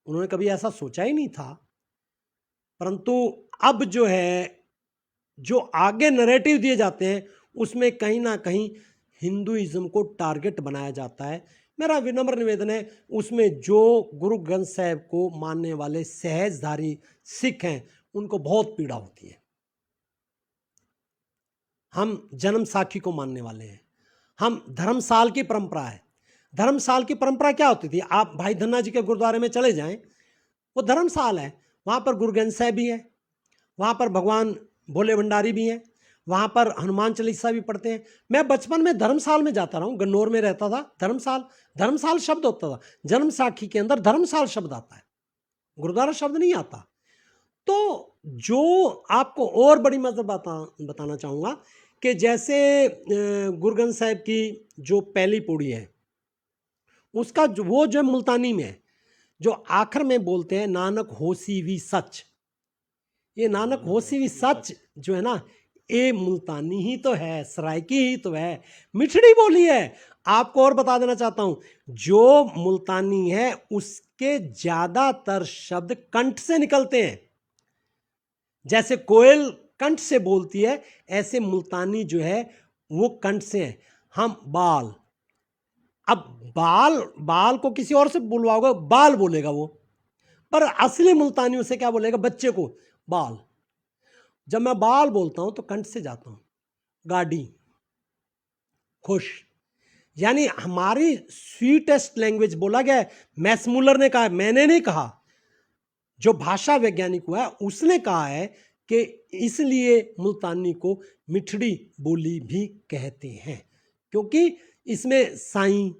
उन्होंने कभी ऐसा सोचा ही नहीं था। परंतु अब जो है, जो आगे नैरेटिव दिए जाते हैं, उसमें कहीं ना कहीं हिंदुइज्म को टारगेट बनाया जाता है। मेरा विनम्र निवेदन है, उसमें जो गुरु ग्रंथ साहिब को मानने वाले सहजधारी सिख हैं, उनको बहुत पीड़ा होती है। हम जन्म साखी को मानने वाले हैं, हम धर्मसाल की परंपरा है। धर्मसाल की परंपरा क्या होती थी, आप भाई धन्ना जी के गुरुद्वारे में चले जाएं, वो धर्मसाल है, वहाँ पर गुरु ग्रंथ साहिब भी है, वहाँ पर भगवान भोले भंडारी भी हैं, वहाँ पर हनुमान चालीसा भी पढ़ते हैं। मैं बचपन में धर्मसाल में जाता रहा हूँ, गन्नौर में रहता था। धर्मसाल शब्द होता था, जन्म साखी के अंदर धर्मसाल शब्द आता है, गुरुद्वारा शब्द नहीं आता। तो जो आपको और बड़ी मतलब बताना चाहूँगा कि जैसे गुरु ग्रंथ साहिब की जो पहली पौड़ी है, उसका वो जो मुल्तानी में है, जो आखिर में बोलते हैं नानक होसी भी सच, ये नानक होसी भी सच जो है ना, ये मुल्तानी ही तो है, सराइकी ही तो है, मिठड़ी बोली है। आपको और बता देना चाहता हूं, जो मुल्तानी है उसके ज्यादातर शब्द कंठ से निकलते हैं। जैसे कोयल कंठ से बोलती है, ऐसे मुल्तानी जो है वो कंठ से है। हम बाल, अब बाल को किसी और से बुलवाओगे, बाल बोलेगा वो, पर असली मुल्तानी उसे क्या बोलेगा, बच्चे को बाल। जब मैं बाल बोलता हूं तो कंठ से जाता हूं। गाड़ी, खुश, यानी हमारी स्वीटेस्ट लैंग्वेज बोला गया है। मैक्समुलर ने कहा है, मैंने नहीं कहा, जो भाषा वैज्ञानिक हुआ है उसने कहा है कि इसलिए मुल्तानी को मिठड़ी बोली भी कहते हैं, क्योंकि इसमें साईं,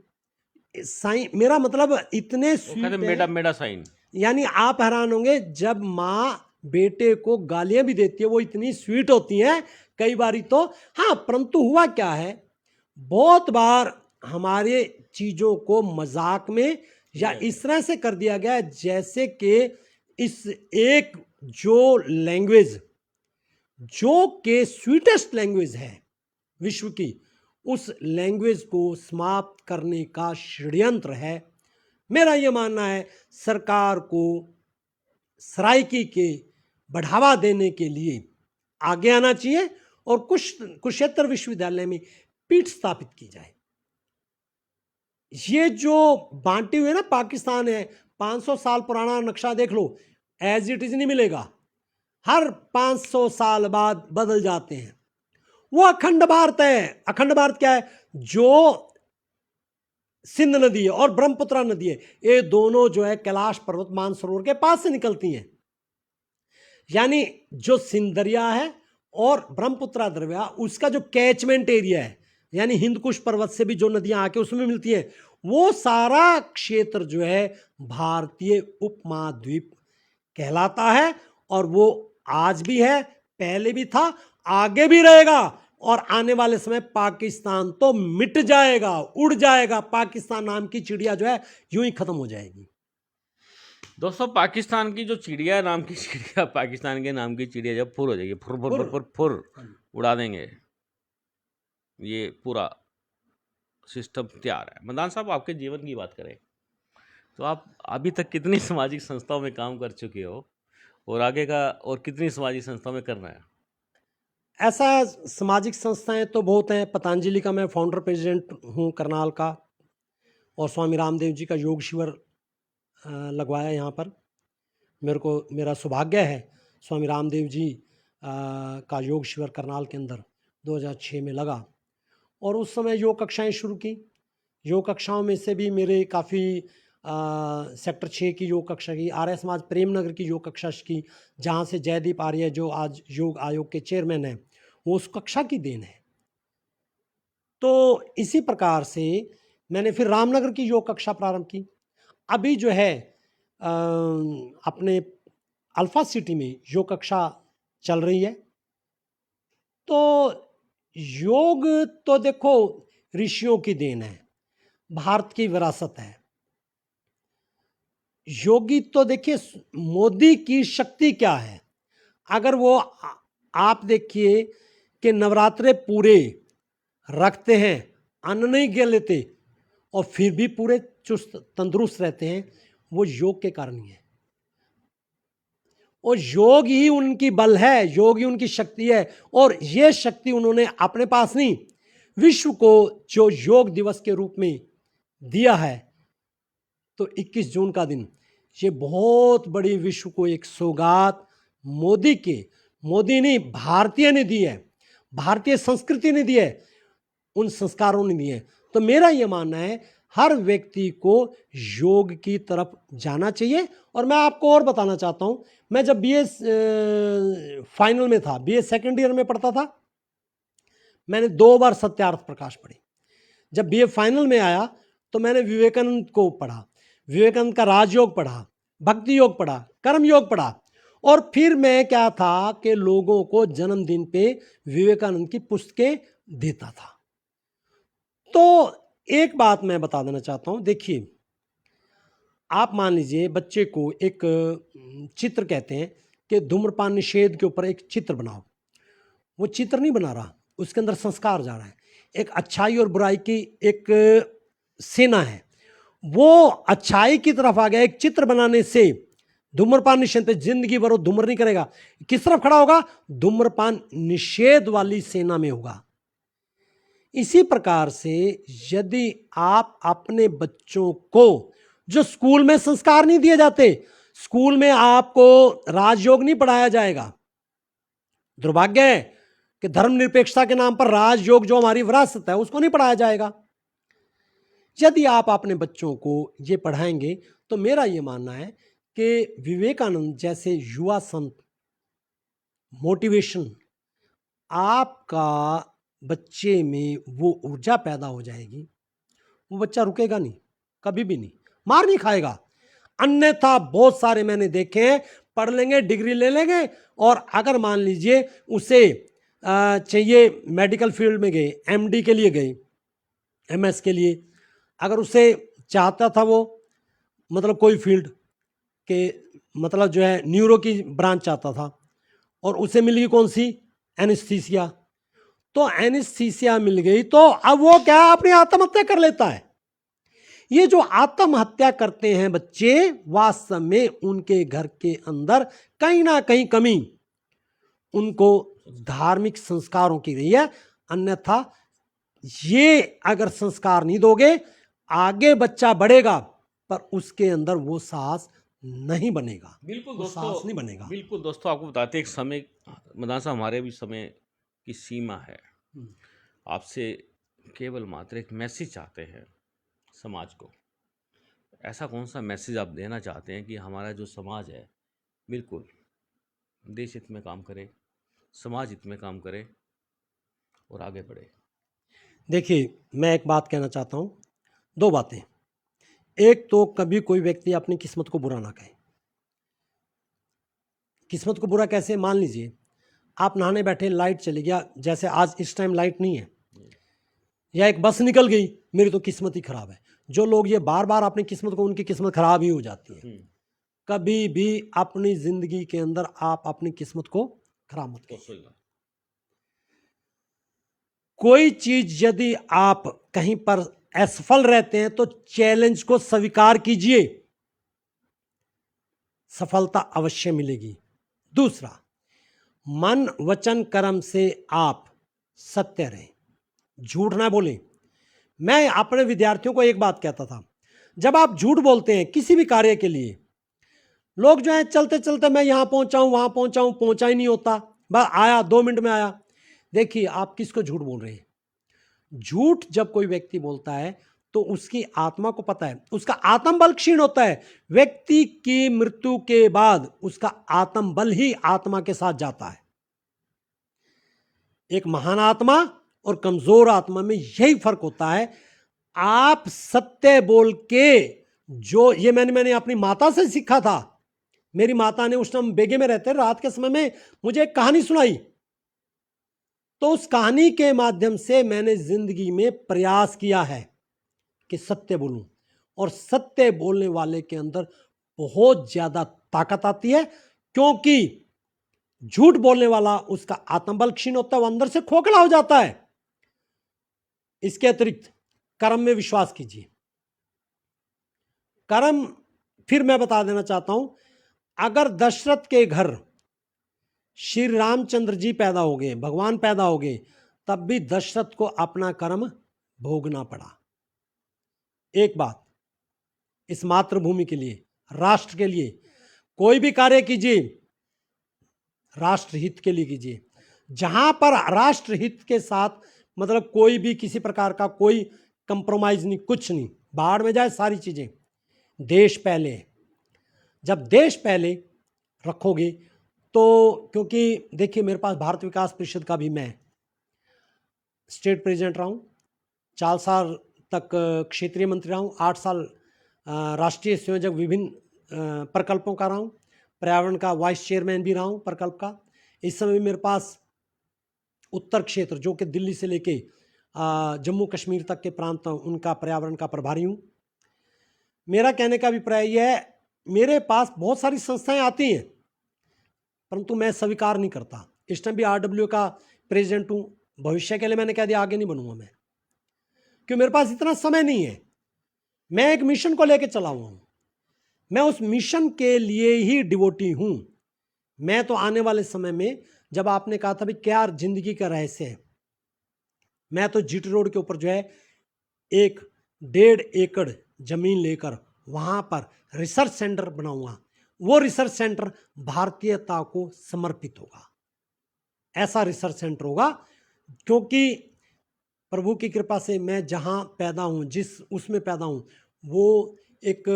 मेरा मतलब इतने स्वीट मेडा मेडा साइन, यानी आप हैरान होंगे, जब माँ बेटे को गालियां भी देती है वो इतनी स्वीट होती हैं कई बारी तो। हाँ, परंतु हुआ क्या है, बहुत बार हमारे चीज़ों को मजाक में या इस तरह से कर दिया गया है, जैसे कि इस एक जो लैंग्वेज, जो के स्वीटेस्ट लैंग्वेज है विश्व की, उस लैंग्वेज को समाप्त करने का षड्यंत्र है। मेरा यह मानना है, सरकार को सराइकी के बढ़ावा देने के लिए आगे आना चाहिए और कुरुक्षेत्र विश्वविद्यालय में पीठ स्थापित की जाए। ये जो बांटे हुए ना पाकिस्तान है, 500 साल पुराना नक्शा देख लो, एज इट इज नहीं मिलेगा, हर 500 साल बाद बदल जाते हैं। वो अखंड भारत है। अखंड भारत क्या है, जो सिंध नदी है और ब्रह्मपुत्र नदी है, ये दोनों जो है कैलाश पर्वत मानसरोवर के पास से निकलती हैं। यानी जो सिंध दरिया है और ब्रह्मपुत्रा दरिया उसका जो कैचमेंट एरिया है, यानी हिंदकुश पर्वत से भी जो नदियां आके उसमें मिलती हैं, वो सारा क्षेत्र जो है भारतीय उपमहाद्वीप कहलाता है। और वो आज भी है, पहले भी था, आगे भी रहेगा। और आने वाले समय पाकिस्तान तो मिट जाएगा, उड़ जाएगा। पाकिस्तान नाम की चिड़िया जो है यूं ही खत्म हो जाएगी। दोस्तों, पाकिस्तान की जो चिड़िया नाम की चिड़िया, पाकिस्तान के नाम की चिड़िया जब फुर हो जाएगी, फुर फुर फुर फुर फुर उड़ा देंगे, ये पूरा सिस्टम तैयार है। मदान साहब, आपके जीवन की बात करें तो आप अभी तक कितनी सामाजिक संस्थाओं में काम कर चुके हो, और आगे का और कितनी सामाजिक संस्थाओं में करना है? ऐसा सामाजिक संस्थाएं तो बहुत हैं। पतंजलि का मैं फाउंडर प्रेसिडेंट हूँ करनाल का, और स्वामी रामदेव जी का योग शिविर लगवाया यहाँ पर। मेरा सौभाग्य है, स्वामी रामदेव जी का योग शिविर करनाल के अंदर 2006 में लगा, और उस समय योग कक्षाएं शुरू की। योग कक्षाओं में से भी मेरे काफ़ी सेक्टर 6 की योग कक्षा की, आर्य समाज प्रेमनगर की योग कक्षा की, जहाँ से जयदीप आर्य जो आज योग आयोग के चेयरमैन हैं, वो उस कक्षा की देन है। तो इसी प्रकार से मैंने फिर रामनगर की योग कक्षा प्रारंभ की। अभी जो है अपने अल्फा सिटी में योग कक्षा चल रही है। तो योग तो देखो ऋषियों की देन है, भारत की विरासत है। योगी तो देखिए, मोदी की शक्ति क्या है। अगर वो आप देखिए कि नवरात्रे पूरे रखते हैं, अन्न नहीं गिन लेते, और फिर भी पूरे चुस्त तंदुरुस्त रहते हैं, वो योग के कारण ही है। और योग ही उनकी बल है, योग ही उनकी शक्ति है। और ये शक्ति उन्होंने अपने पास नहीं, विश्व को जो योग दिवस के रूप में दिया है, तो 21 जून का दिन ये बहुत बड़ी विश्व को एक सौगात मोदी नहीं, भारतीय ने दी है, भारतीय संस्कृति ने दी है, उन संस्कारों ने दिए। तो मेरा ये मानना है हर व्यक्ति को योग की तरफ जाना चाहिए। और मैं आपको और बताना चाहता हूँ, मैं जब बीए फाइनल में था, बीए सेकेंड ईयर में पढ़ता था, मैंने 2 बार सत्यार्थ प्रकाश पढ़ी। जब बीए फाइनल में आया तो मैंने विवेकानंद को पढ़ा, विवेकानंद का राजयोग पढ़ा, भक्ति योग पढ़ा, कर्म योग पढ़ा। और फिर मैं क्या था कि लोगों को जन्मदिन पे विवेकानंद की पुस्तकें देता था। तो एक बात मैं बता देना चाहता हूँ, देखिए, आप मान लीजिए बच्चे को एक चित्र कहते हैं कि धूम्रपान निषेध के ऊपर एक चित्र बनाओ। वो चित्र नहीं बना रहा, उसके अंदर संस्कार जा रहा है। एक अच्छाई और बुराई की एक सेना है, वो अच्छाई की तरफ आ गया। एक चित्र बनाने से धूम्रपान निषेध पे जिंदगी भर वो धूम्र नहीं करेगा। किस तरफ खड़ा होगा? धूम्रपान निषेध वाली सेना में होगा। इसी प्रकार से यदि आप अपने बच्चों को, जो स्कूल में संस्कार नहीं दिए जाते, स्कूल में आपको राजयोग नहीं पढ़ाया जाएगा। दुर्भाग्य है कि धर्मनिरपेक्षता के नाम पर राजयोग जो हमारी विरासत है उसको नहीं पढ़ाया जाएगा। यदि आप अपने बच्चों को ये पढ़ाएंगे तो मेरा ये मानना है कि विवेकानंद जैसे युवा संत, मोटिवेशन, आपका बच्चे में वो ऊर्जा पैदा हो जाएगी, वो बच्चा रुकेगा नहीं, कभी भी नहीं, मार नहीं खाएगा। अन्यथा बहुत सारे मैंने देखे हैं, पढ़ लेंगे, डिग्री ले लेंगे, और अगर मान लीजिए उसे चाहिए मेडिकल फील्ड में गए, एमडी के लिए गए, एमएस के लिए, अगर उसे चाहता था वो मतलब कोई फील्ड के मतलब जो है न्यूरो की ब्रांच चाहता था, और उसे मिल गई कौन सी? एनेस्थीसिया। तो एनेस्थीसिया मिल गई तो अब वो क्या, अपनी आत्महत्या कर लेता है। ये जो आत्महत्या करते हैं बच्चे, वास्तव में उनके घर के अंदर कहीं ना कहीं कमी उनको धार्मिक संस्कारों की रही है। अन्यथा ये अगर संस्कार नहीं दोगे, आगे बच्चा बढ़ेगा पर उसके अंदर वो साहस नहीं बनेगा। बिल्कुल वो दोस्तों, साहस नहीं बनेगा। बिल्कुल दोस्तों, आपको बताते हैं, एक समय, मदान साहब, हमारे भी समय की सीमा है। आपसे केवल मात्र एक मैसेज चाहते हैं समाज को। ऐसा कौन सा मैसेज आप देना चाहते हैं कि हमारा जो समाज है बिल्कुल देश हित में काम करे, समाज हित में काम करे और आगे बढ़े। देखिए, मैं एक बात कहना चाहता हूँ, 2 बातें। एक तो कभी कोई व्यक्ति अपनी किस्मत को बुरा ना कहे। किस्मत को बुरा कैसे? मान लीजिए आप नहाने बैठे, लाइट चली गया, जैसे आज इस टाइम लाइट नहीं है, या एक बस निकल गई, मेरी तो किस्मत ही खराब है। जो लोग ये बार-बार अपनी किस्मत को, उनकी किस्मत खराब ही हो जाती है। कभी भी अपनी ज़िंदगी के अंदर आप अपनी किस्मत को खराब मत करिए। कोई चीज़ यदि आप कहीं पर असफल रहते हैं तो चैलेंज को स्वीकार कीजिए, सफलता अवश्य मिलेगी। दूसरा, मन वचन कर्म से आप सत्य रहें, झूठ ना बोलें। मैं अपने विद्यार्थियों को एक बात कहता था, जब आप झूठ बोलते हैं किसी भी कार्य के लिए, लोग जो है चलते चलते मैं यहां पहुंचा हूं, वहां पहुंचा हूं, पहुंचा ही नहीं होता, बस आया 2 मिनट में आया। देखिए, आप किसको झूठ बोल रहे हैं? झूठ जब कोई व्यक्ति बोलता है तो उसकी आत्मा को पता है, उसका आत्मबल क्षीण होता है। व्यक्ति की मृत्यु के बाद उसका आत्मबल ही आत्मा के साथ जाता है। एक महान आत्मा और कमजोर आत्मा में यही फर्क होता है। आप सत्य बोल के, जो ये मैंने अपनी माता से सीखा था। मेरी माता ने, उस टाइम बेगे में रहते, रात के समय में मुझे एक कहानी सुनाई, तो उस कहानी के माध्यम से मैंने जिंदगी में प्रयास किया है कि सत्य बोलूं, और सत्य बोलने वाले के अंदर बहुत ज्यादा ताकत आती है, क्योंकि झूठ बोलने वाला, उसका आत्मबल क्षीण होता है, वो अंदर से खोखला हो जाता है। इसके अतिरिक्त कर्म में विश्वास कीजिए। कर्म, फिर मैं बता देना चाहता हूं, अगर दशरथ के घर श्री रामचंद्र जी पैदा हो गए, भगवान पैदा हो गए, तब भी दशरथ को अपना कर्म भोगना पड़ा। एक बात, इस मातृभूमि के लिए, राष्ट्र के लिए कोई भी कार्य कीजिए, राष्ट्रहित के लिए कीजिए। जहां पर राष्ट्रहित के साथ, मतलब कोई भी किसी प्रकार का कोई कंप्रोमाइज नहीं, कुछ नहीं, बाहर में जाए सारी चीजें। देश पहले है। जब देश पहले रखोगे तो, क्योंकि देखिए, मेरे पास भारत विकास परिषद का भी, मैं स्टेट प्रेसिडेंट रहा हूं, 4 साल तक क्षेत्रीय मंत्री रहा हूं, 8 साल राष्ट्रीय संयोजक विभिन्न प्रकल्पों का रहा हूं, पर्यावरण का वाइस चेयरमैन भी रहा हूं प्रकल्प का। इस समय मेरे पास उत्तर क्षेत्र, जो कि दिल्ली से लेके जम्मू कश्मीर तक के प्रांत, उनका पर्यावरण का प्रभारी हूं। मेरा कहने का अभिप्राय यह है, मेरे पास बहुत सारी संस्थाएं आती हैं, परंतु मैं स्वीकार नहीं करता। इस टाइम भी RWA का प्रेसिडेंट हूं, भविष्य के लिए मैंने कह दिया आगे नहीं बनूंगा मैं, क्योंकि मेरे पास इतना समय नहीं है। मैं एक मिशन को लेकर चला हुआ हूं, मैं उस मिशन के लिए ही डिवोटी हूं। मैं तो आने वाले समय में, जब आपने कहा था भी क्या जिंदगी का रहस्य है, मैं तो GT रोड के ऊपर जो है 1.5 एकड़ जमीन लेकर वहां पर रिसर्च सेंटर बनाऊंगा। वो रिसर्च सेंटर भारतीयता को समर्पित होगा। ऐसा रिसर्च सेंटर होगा, क्योंकि प्रभु की कृपा से मैं जहां पैदा हूं, जिस उसमें पैदा हूं, वो एक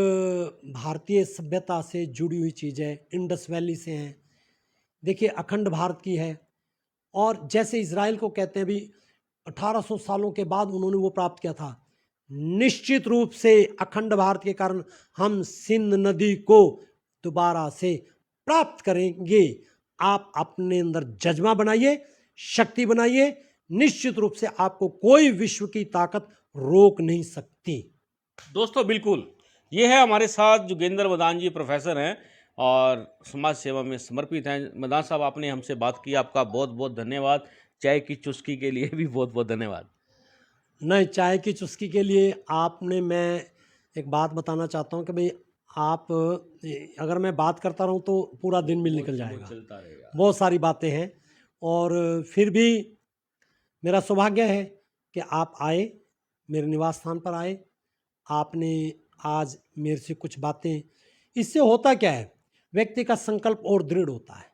भारतीय सभ्यता से जुड़ी हुई चीज है। इंडस वैली से है, देखिए, अखंड भारत की है। और जैसे इजराइल को कहते हैं भी 1800 सालों के बाद उन्होंने वो प्राप्त किया था। निश्चित रूप से अखंड भारत के कारण हम सिंध नदी को दोबारा से प्राप्त करेंगे। आप अपने अंदर जज्बा बनाइए, शक्ति बनाइए, निश्चित रूप से आपको कोई विश्व की ताकत रोक नहीं सकती। दोस्तों, बिल्कुल, ये है हमारे साथ जोगेंद्र मदान जी, प्रोफेसर हैं और समाज सेवा में समर्पित हैं। मदान साहब, आपने हमसे बात की, आपका बहुत बहुत धन्यवाद। चाय की चुस्की के लिए भी बहुत बहुत धन्यवाद। नहीं, चाय की चुस्की के लिए आपने, मैं एक बात बताना चाहता हूँ कि भाई, आप अगर मैं बात करता रहूँ तो पूरा दिन भी निकल जाएगा, चलता रहेगा। बहुत सारी बातें हैं। और फिर भी मेरा सौभाग्य है कि आप आए, मेरे निवास स्थान पर आए, आपने आज मेरे से कुछ बातें, इससे होता क्या है, व्यक्ति का संकल्प और दृढ़ होता है,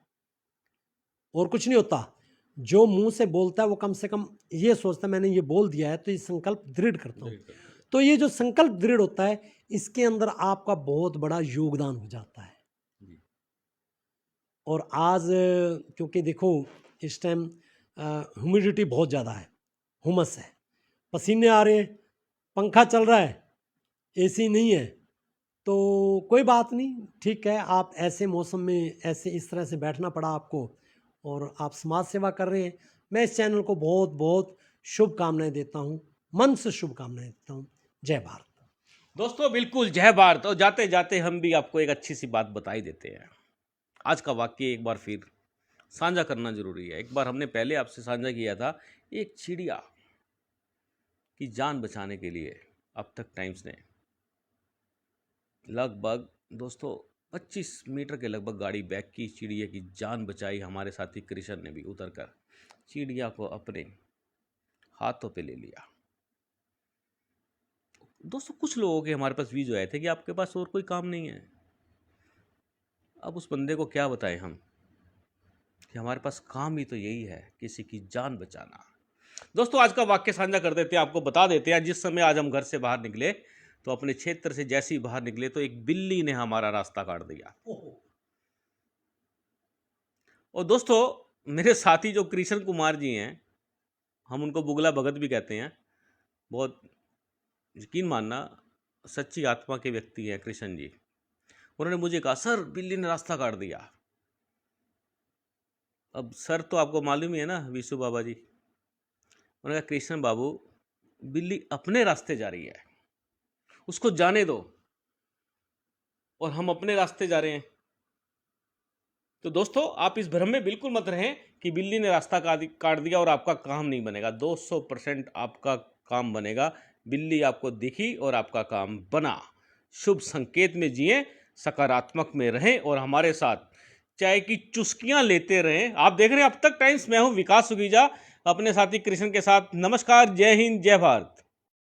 और कुछ नहीं होता। जो मुंह से बोलता है वो कम से कम ये सोचता है मैंने ये बोल दिया है तो ये संकल्प दृढ़ करता हूँ। तो ये जो संकल्प दृढ़ होता है, इसके अंदर आपका बहुत बड़ा योगदान हो जाता है। और आज, क्योंकि देखो, इस टाइम ह्यूमिडिटी बहुत ज़्यादा है, हुमस है, पसीने आ रहे हैं, पंखा चल रहा है, एसी नहीं है, तो कोई बात नहीं, ठीक है। आप ऐसे मौसम में ऐसे इस तरह से बैठना पड़ा आपको, और आप समाज सेवा कर रहे हैं। मैं इस चैनल को बहुत बहुत शुभकामनाएं देता हूँ, मन से शुभकामनाएं देता हूँ। जय भारत। दोस्तों बिल्कुल जय भारत। और जाते जाते हम भी आपको एक अच्छी सी बात बताई देते हैं। आज का वाक्य एक बार फिर साझा करना जरूरी है। एक बार हमने पहले आपसे साझा किया था, एक चिड़िया की जान बचाने के लिए अब तक टाइम्स ने लगभग दोस्तों 25 मीटर के लगभग गाड़ी बैक की, चिड़िया की जान बचाई। हमारे साथी कृष्ण ने भी उतरकर चिड़िया को अपने हाथों पे ले लिया। दोस्तों कुछ लोगों के हमारे पास व्यूज आए थे कि आपके पास और कोई काम नहीं है। अब उस बंदे को क्या बताएं हम कि हमारे पास काम ही तो यही है, किसी की जान बचाना। दोस्तों आज का वाक्य साझा कर देते हैं, आपको बता देते हैं। जिस समय आज हम घर से बाहर निकले तो अपने क्षेत्र से जैसे ही बाहर निकले तो एक बिल्ली ने हमारा रास्ता काट दिया। और दोस्तों मेरे साथी जो कृष्ण कुमार जी हैं, हम उनको बुगला भगत भी कहते हैं, बहुत यकीन मानना सच्ची आत्मा के व्यक्ति हैं कृष्ण जी। उन्होंने मुझे कहा सर बिल्ली ने रास्ता काट दिया। अब सर तो आपको मालूम ही है ना, विशु बाबा जी। उन्होंने कहा कृष्ण बाबू बिल्ली अपने रास्ते जा रही है, उसको जाने दो, और हम अपने रास्ते जा रहे हैं। तो दोस्तों आप इस भ्रम में बिल्कुल मत रहें कि बिल्ली ने रास्ता काट दिया और आपका काम नहीं बनेगा। 200% आपका काम बनेगा। बिल्ली आपको दिखी और आपका काम बना। शुभ संकेत में जिए, सकारात्मक में रहें और हमारे साथ चाय की चुस्कियां लेते रहें। आप देख रहे हैं अब तक टाइम्स, मैं हूं विकास सुगीजा अपने साथी कृष्ण के साथ। नमस्कार, जय हिंद, जय भारत।